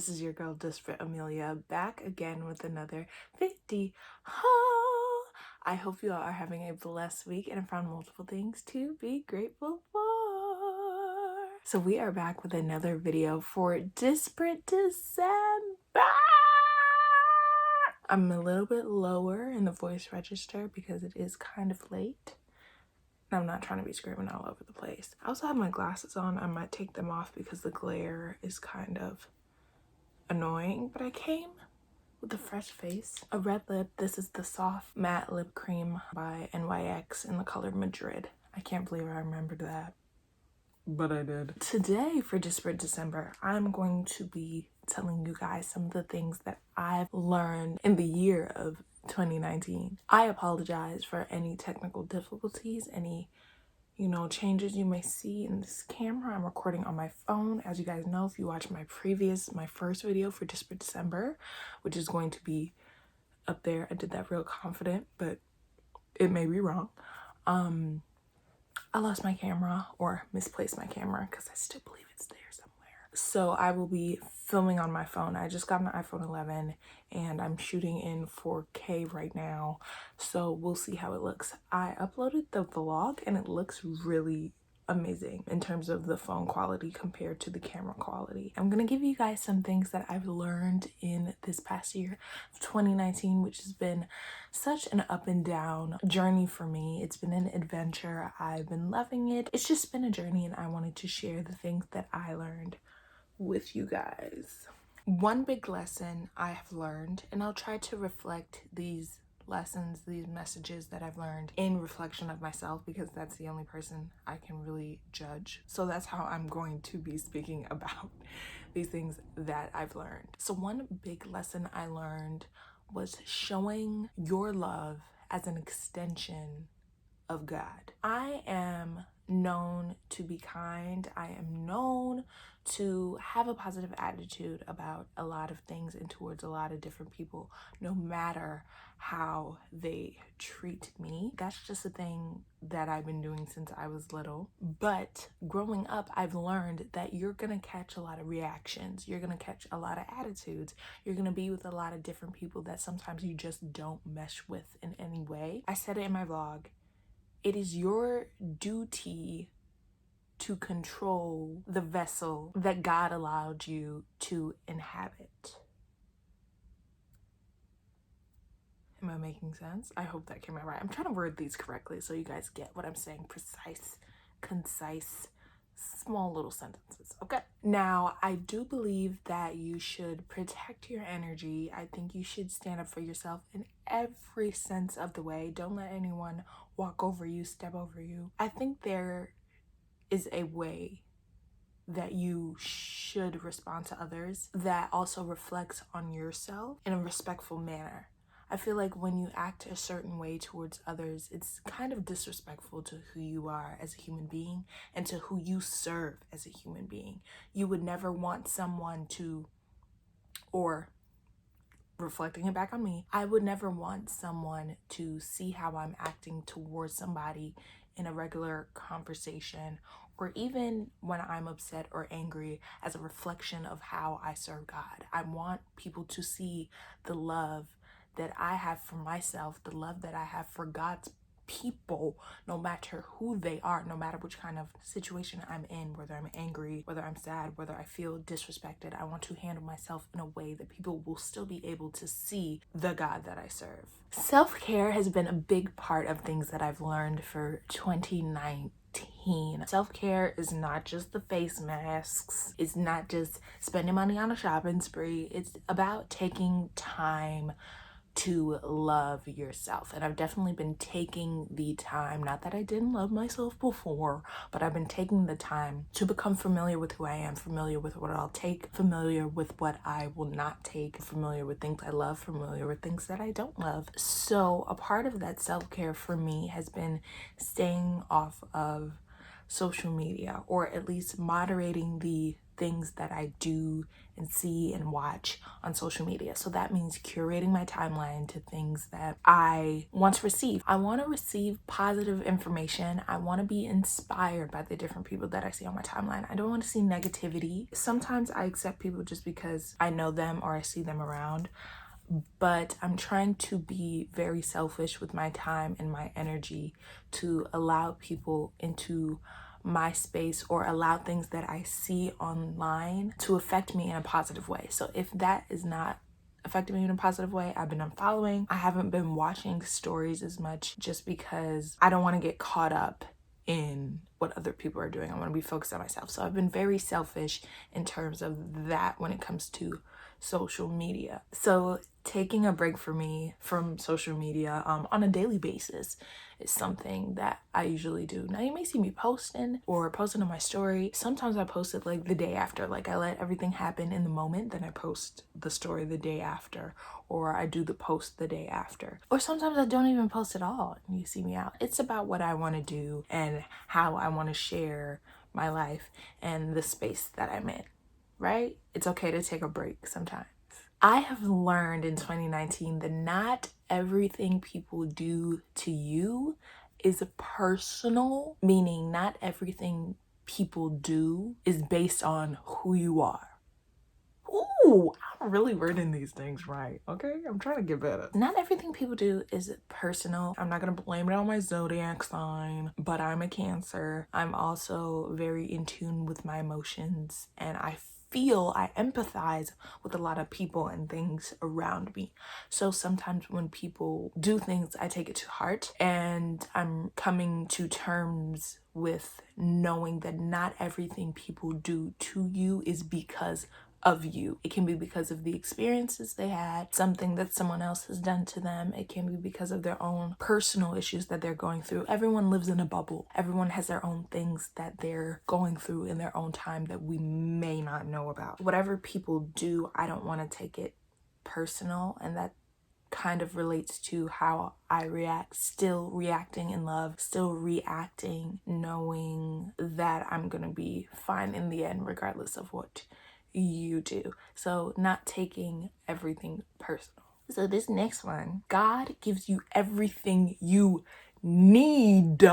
this is your girl Disparate Amelia back again with another VI-DE-OOO. I hope you all are having a blessed week and have found multiple things to be grateful for. So we are back with another video for Disparate December. I'm a little bit lower in the voice register because it is kind of late. I'm not trying to be screaming all over the place. I also have my glasses on. I might take them off because the glare is kind of annoying, but I came with a fresh face, a red lip. This is the Soft Matte Lip Cream by NYX in the color Madrid. I can't believe I remembered that, but I did. Today for Disparate December, I'm going to be telling you guys some of the things that I've learned in the year of 2019. I apologize for any technical difficulties, any changes you may see in this camera. I'm recording on my phone. As you guys know, if you watch my first video for Disparate December, which is going to be up there, I did that real confident, but it may be wrong. I lost my camera or misplaced my camera because I still believe it's there somewhere. So I will be filming on my phone. I just got an iPhone 11 and I'm shooting in 4K right now. So we'll see how it looks. I uploaded the vlog and it looks really amazing in terms of the phone quality compared to the camera quality. I'm gonna give you guys some things that I've learned in this past year of 2019, which has been such an up and down journey for me. It's been an adventure. I've been loving it. It's just been a journey and I wanted to share the things that I learned with you guys. One big lesson I have learned, and I'll try to reflect these lessons, these messages that I've learned in reflection of myself, because that's the only person I can really judge. So that's how I'm going to be speaking about these things that I've learned. So one big lesson I learned was showing your love as an extension of God. I am known to be kind. I am known to have a positive attitude about a lot of things and towards a lot of different people, no matter how they treat me. That's just a thing that I've been doing since I was little. But growing up, I've learned that you're gonna catch a lot of reactions. You're gonna catch a lot of attitudes. You're gonna be with a lot of different people that sometimes you just don't mesh with in any way. I said it in my vlog. It is your duty to control the vessel that God allowed you to inhabit. Am I making sense? I hope that came out right. I'm trying to word these correctly so you guys get what I'm saying. Precise, concise, small little sentences, okay? Now, I do believe that you should protect your energy. I think you should stand up for yourself in every sense of the way. Don't let anyone walk over you, step over you. I think there is a way that you should respond to others that also reflects on yourself in a respectful manner. I feel like when you act a certain way towards others, it's kind of disrespectful to who you are as a human being and to who you serve as a human being. You would never want someone to, or reflecting it back on me, I would never want someone to see how I'm acting towards somebody in a regular conversation, or even when I'm upset or angry, as a reflection of how I serve God. I want people to see the love that I have for myself, the love that I have for God's people, no matter who they are, no matter which kind of situation I'm in, whether I'm angry, whether I'm sad, whether I feel disrespected. I want to handle myself in a way that people will still be able to see the God that I serve. Self-care has been a big part of things that I've learned for 2019. Self-care is not just the face masks. It's not just spending money on a shopping spree. It's about taking time to love yourself. And I've definitely been taking the time, not that I didn't love myself before, but I've been taking the time to become familiar with who I am, familiar with what I'll take, familiar with what I will not take, familiar with things I love, familiar with things that I don't love. So a part of that self-care for me has been staying off of social media, or at least moderating the things that I do and see and watch on social media. So that means curating my timeline to things that I want to receive. I want to receive positive information. I want to be inspired by the different people that I see on my timeline. I don't want to see negativity. Sometimes I accept people just because I know them or I see them around, but I'm trying to be very selfish with my time and my energy to allow people into my space or allow things that I see online to affect me in a positive way. So if that is not affecting me in a positive way, I've been unfollowing. I haven't been watching stories as much just because I don't want to get caught up in what other people are doing. I want to be focused on myself. So I've been very selfish in terms of that when it comes to social media. So taking a break for me from social media on a daily basis is something that I usually do. Now you may see me posting on my story. Sometimes I post it like the day after, like I let everything happen in the moment, then I post the story the day after, or I do the post the day after. Or sometimes I don't even post at all and you see me out. It's about what I want to do and how I want to share my life and the space that I'm in, right? It's okay to take a break sometimes. I have learned in 2019 that not everything people do to you is personal, meaning not everything people do is based on who you are. Ooh, I'm really wording these things right, okay? I'm trying to get better. Not everything people do is personal. I'm not gonna blame it on my zodiac sign, but I'm a Cancer. I'm also very in tune with my emotions, and I empathize with a lot of people and things around me. So sometimes when people do things, I take it to heart, and I'm coming to terms with knowing that not everything people do to you is because of you. It can be because of the experiences they had, something that someone else has done to them. It can be because of their own personal issues that they're going through. Everyone lives in a bubble. Everyone has their own things that they're going through in their own time that we may not know about. Whatever people do, I don't want to take it personal, and that kind of relates to how I react, still reacting in love, still reacting knowing that I'm gonna be fine in the end regardless of what you do. So not taking everything personal. So this next one, God gives you everything you need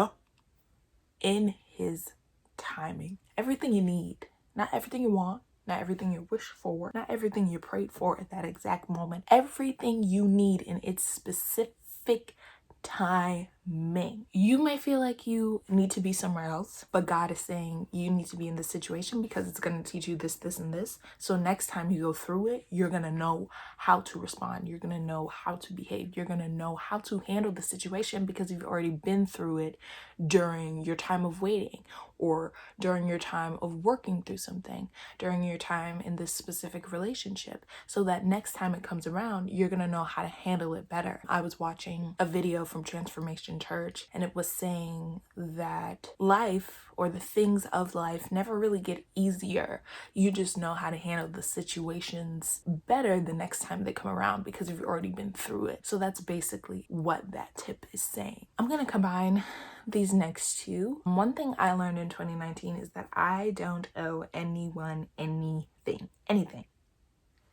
in his timing. Everything you need, not everything you want, not everything you wish for, not everything you prayed for at that exact moment. Everything you need in its specific timing. You may feel like you need to be somewhere else, but God is saying you need to be in this situation because it's going to teach you this, this, and this. So next time you go through it, you're going to know how to respond. You're going to know how to behave. You're going to know how to handle the situation because you've already been through it during your time of waiting, or during your time of working through something, during your time in this specific relationship, so that next time it comes around, you're gonna know how to handle it better. I was watching a video from Transformation Church, and it was saying that life, or the things of life, never really get easier. You just know how to handle the situations better the next time they come around because you've already been through it. So that's basically what that tip is saying. I'm gonna combine these next two. One thing I learned in 2019 is that I don't owe anyone anything. Anything.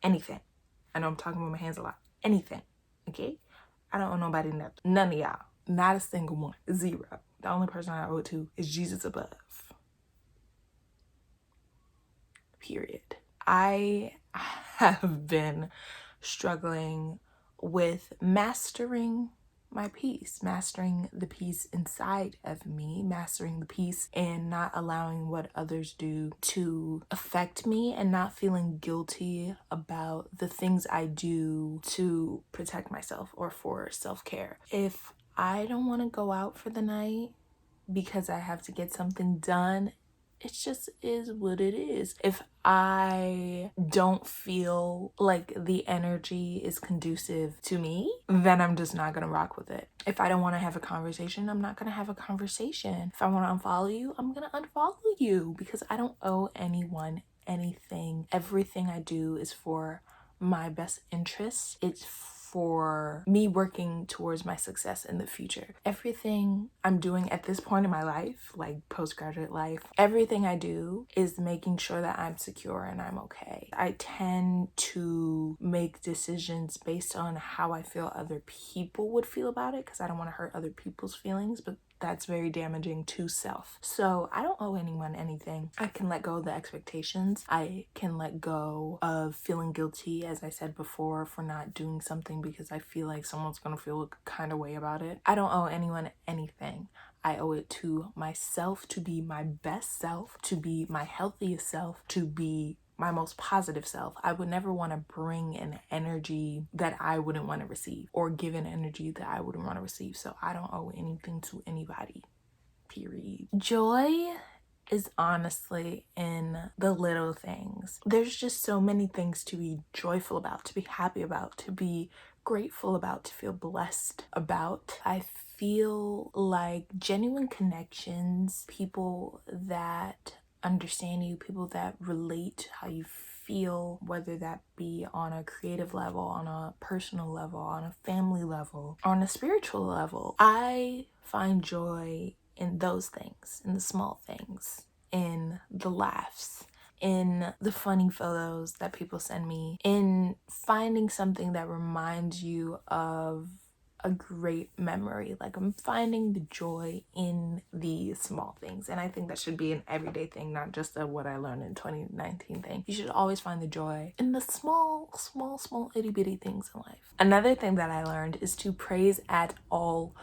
I know I'm talking with my hands a lot. Anything. Okay? I don't owe nobody nothing. None of y'all. Not a single one. Zero. The only person I owe it to is Jesus above. Period. I have been struggling with mastering my peace, mastering the peace inside of me, mastering the peace and not allowing what others do to affect me, and not feeling guilty about the things I do to protect myself or for self-care. If I don't want to go out for the night because I have to get something done, it just is what it is. If I don't feel like the energy is conducive to me, then I'm just not gonna rock with it. If I don't want to have a conversation, I'm not gonna have a conversation. If I want to unfollow you, I'm gonna unfollow you, because I don't owe anyone anything. Everything I do is for my best interests. It's for me working towards my success in the future. Everything I'm doing at this point in my life, like postgraduate life, everything I do is making sure that I'm secure and I'm okay. I tend to make decisions based on how I feel other people would feel about it, because I don't want to hurt other people's feelings, but that's very damaging to self. So I don't owe anyone anything. I can let go of the expectations. I can let go of feeling guilty, as I said before, for not doing something because I feel like someone's gonna feel a kind of way about it. I don't owe anyone anything. I owe it to myself to be my best self, to be my healthiest self, to be my most positive self. I would never want to bring an energy that I wouldn't want to receive, or give an energy that I wouldn't want to receive. So I don't owe anything to anybody, period. Joy is honestly in the little things. There's just so many things to be joyful about, to be happy about, to be grateful about, to feel blessed about. I feel like genuine connections, people that understand you, people that relate to how you feel, whether that be on a creative level, on a personal level, on a family level, on a spiritual level. I find joy in those things, in the small things, in the laughs, in the funny photos that people send me, in finding something that reminds you of a great memory. Like, I'm finding the joy in these small things, and I think that should be an everyday thing, not just a what I learned in 2019 thing. You should always find the joy in the small itty bitty things in life. Another thing that I learned is to praise at all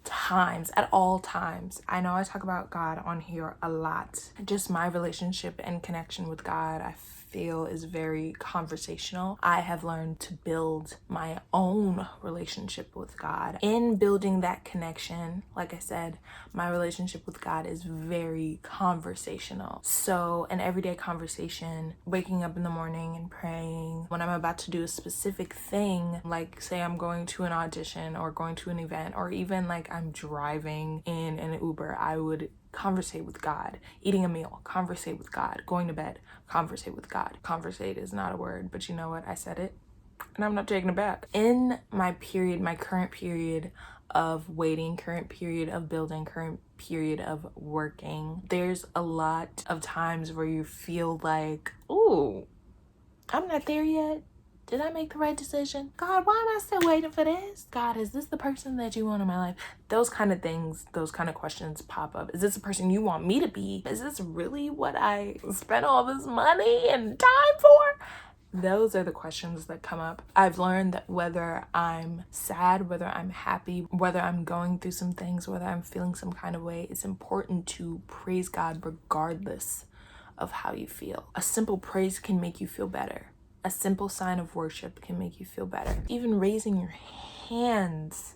times. I know I talk about God on here a lot. Just my relationship and connection with God, I feel, is very conversational. I have learned to build my own relationship with God. In building that connection, like I said, my relationship with God is very conversational. So an everyday conversation, waking up in the morning and praying, when I'm about to do a specific thing, like say I'm going to an audition or going to an event, or even like I'm driving in an Uber, I would conversate with God. Eating a meal, conversate with God. Going to bed, conversate with God. Conversate is not a word, but you know what? I said it and I'm not taking it back. In my current period of waiting, current period of building, current period of working, there's a lot of times where you feel like, ooh, I'm not there yet. Did I make the right decision? God, why am I still waiting for this? God, is this the person that you want in my life? Those kind of things, those kind of questions pop up. Is this the person you want me to be? Is this really what I spent all this money and time for? Those are the questions that come up. I've learned that whether I'm sad, whether I'm happy, whether I'm going through some things, whether I'm feeling some kind of way, it's important to praise God regardless of how you feel. A simple praise can make you feel better. A simple sign of worship can make you feel better. Even raising your hands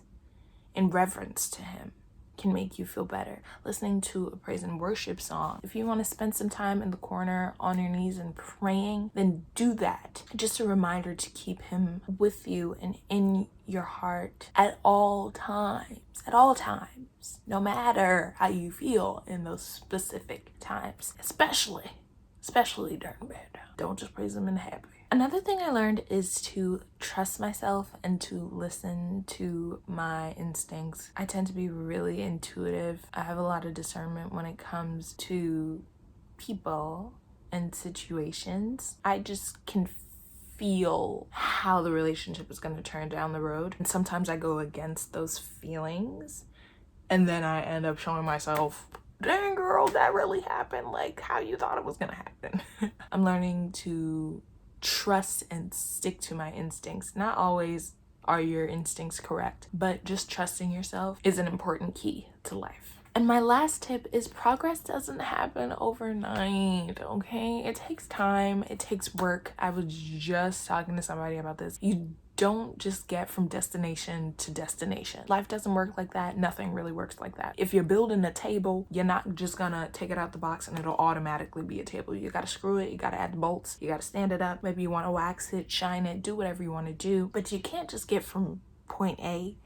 in reverence to Him can make you feel better. Listening to a praise and worship song. If you want to spend some time in the corner on your knees and praying, then do that. Just a reminder to keep Him with you and in your heart at all times. At all times. No matter how you feel in those specific times. Especially during bad times. Don't just praise Him in happy. Another thing I learned is to trust myself and to listen to my instincts. I tend to be really intuitive. I have a lot of discernment when it comes to people and situations. I just can feel how the relationship is going to turn down the road. And sometimes I go against those feelings, and then I end up showing myself, dang girl, that really happened like how you thought it was gonna happen. I'm learning to trust and stick to my instincts. Not always are your instincts correct, but just trusting yourself is an important key to life. And my last tip is progress doesn't happen overnight, okay? It takes time, it takes work. I was just talking to somebody about this. You don't just get from destination to destination. Life doesn't work like that. Nothing really works like that. If you're building a table, you're not just gonna take it out the box and it'll automatically be a table. You gotta screw it, you gotta add the bolts, you gotta stand it up. Maybe you wanna wax it, shine it, do whatever you wanna do. But you can't just get from point A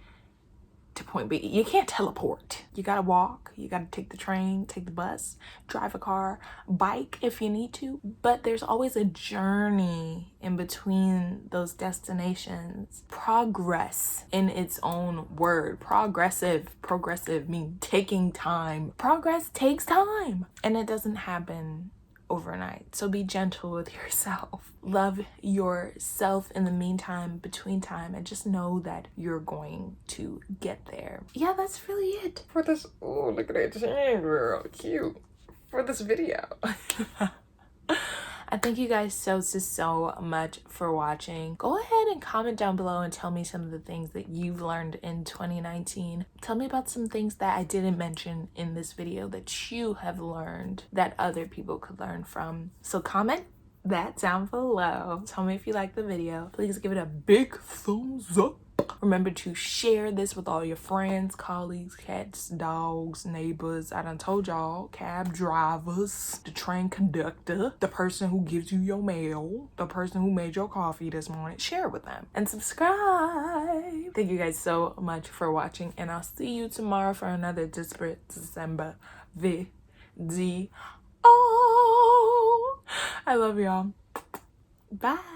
to point B. You can't teleport. You gotta walk, you gotta take the train, take the bus, drive a car, bike if you need to, but there's always a journey in between those destinations. Progress in its own word. Progressive means taking time. Progress takes time, and it doesn't happen overnight. So be gentle with yourself. Love yourself in the meantime, between time, and just know that you're going to get there. Yeah, that's really it for this. Oh, look at that chin, girl. Cute. For this video. I thank you guys so much for watching. Go ahead and comment down below and tell me some of the things that you've learned in 2019. Tell me about some things that I didn't mention in this video that you have learned that other people could learn from. So comment that down below. Tell me if you like the video. Please give it a big thumbs up. Remember to share this with all your friends, colleagues, cats, dogs, neighbors. I done told y'all, cab drivers, the train conductor, the person who gives you your mail, the person who made your coffee this morning. Share it with them and subscribe. Thank you guys so much for watching, and I'll see you tomorrow for another Disparate December VI-DE-OOO. I love y'all. Bye.